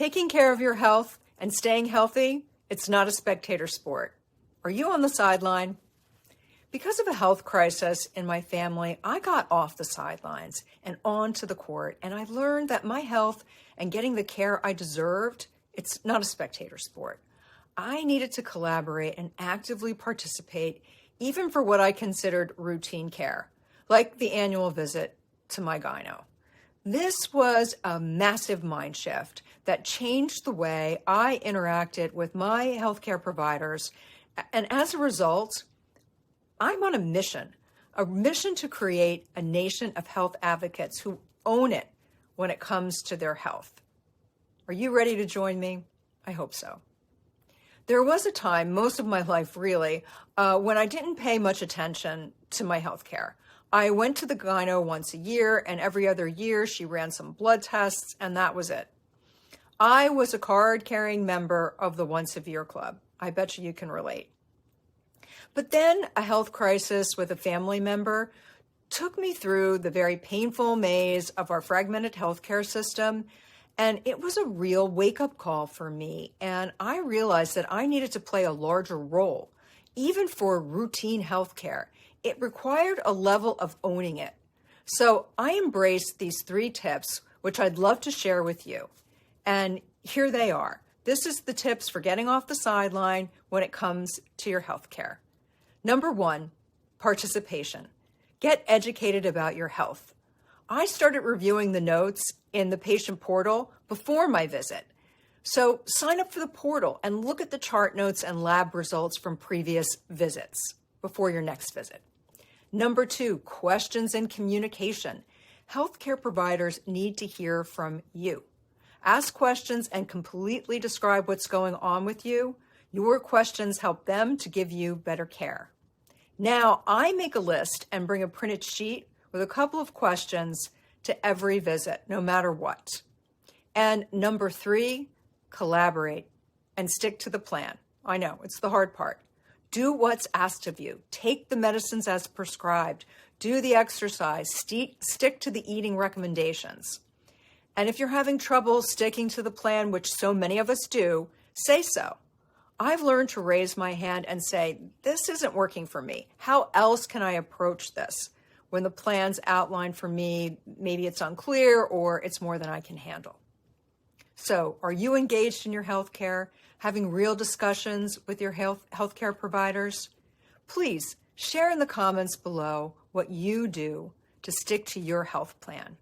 Taking care of your health and staying healthy, it's not a spectator sport. Are you on the sideline? Because of a health crisis in my family, I got off the sidelines and onto the court, and I learned that my health and getting the care I deserved, it's not a spectator sport. I needed to collaborate and actively participate, even for what I considered routine care, like the annual visit to my gyno. This was a massive mind shift that changed the way I interacted with my healthcare providers. And as a result, I'm on a mission to create a nation of health advocates who own it when it comes to their health. Are you ready to join me? I hope so. There was a time, most of my life really, when I didn't pay much attention to my healthcare. I went to the gyno once a year, and every other year she ran some blood tests, and that was it. I was a card-carrying member of the Once a Year Club. I bet you can relate. But then a health crisis with a family member took me through the very painful maze of our fragmented healthcare system, and it was a real wake-up call for me, and I realized that I needed to play a larger role, even for routine healthcare. It required a level of owning it. So I embraced these 3 tips, which I'd love to share with you. And here they are. This is the tips for getting off the sideline when it comes to your healthcare. Number 1, participation. Get educated about your health. I started reviewing the notes in the patient portal before my visit. So sign up for the portal and look at the chart notes and lab results from previous visits before your next visit. Number 2, questions and communication. Healthcare providers need to hear from you. Ask questions and completely describe what's going on with you. Your questions help them to give you better care. Now, I make a list and bring a printed sheet with a couple of questions to every visit, no matter what. And number 3, collaborate and stick to the plan. I know, it's the hard part. Do what's asked of you. Take the medicines as prescribed. Do the exercise. Stick to the eating recommendations. And if you're having trouble sticking to the plan, which so many of us do, say so. I've learned to raise my hand and say, this isn't working for me. How else can I approach this? When the plan's outlined for me, maybe it's unclear or it's more than I can handle. So are you engaged in your healthcare, having real discussions with your healthcare providers? Please share in the comments below what you do to stick to your health plan.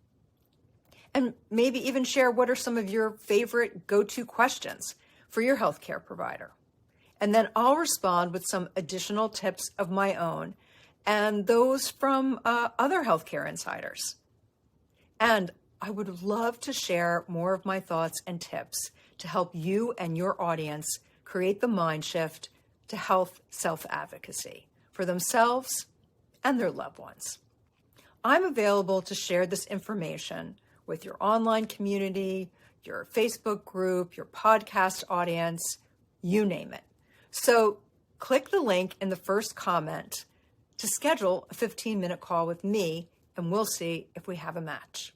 And maybe even share what are some of your favorite go-to questions for your healthcare provider. And then I'll respond with some additional tips of my own and those from other healthcare insiders. And I would love to share more of my thoughts and tips to help you and your audience create the mind shift to health self-advocacy for themselves and their loved ones. I'm available to share this information with your online community, your Facebook group, your podcast audience, you name it. So click the link in the first comment to schedule a 15-minute call with me, and we'll see if we have a match.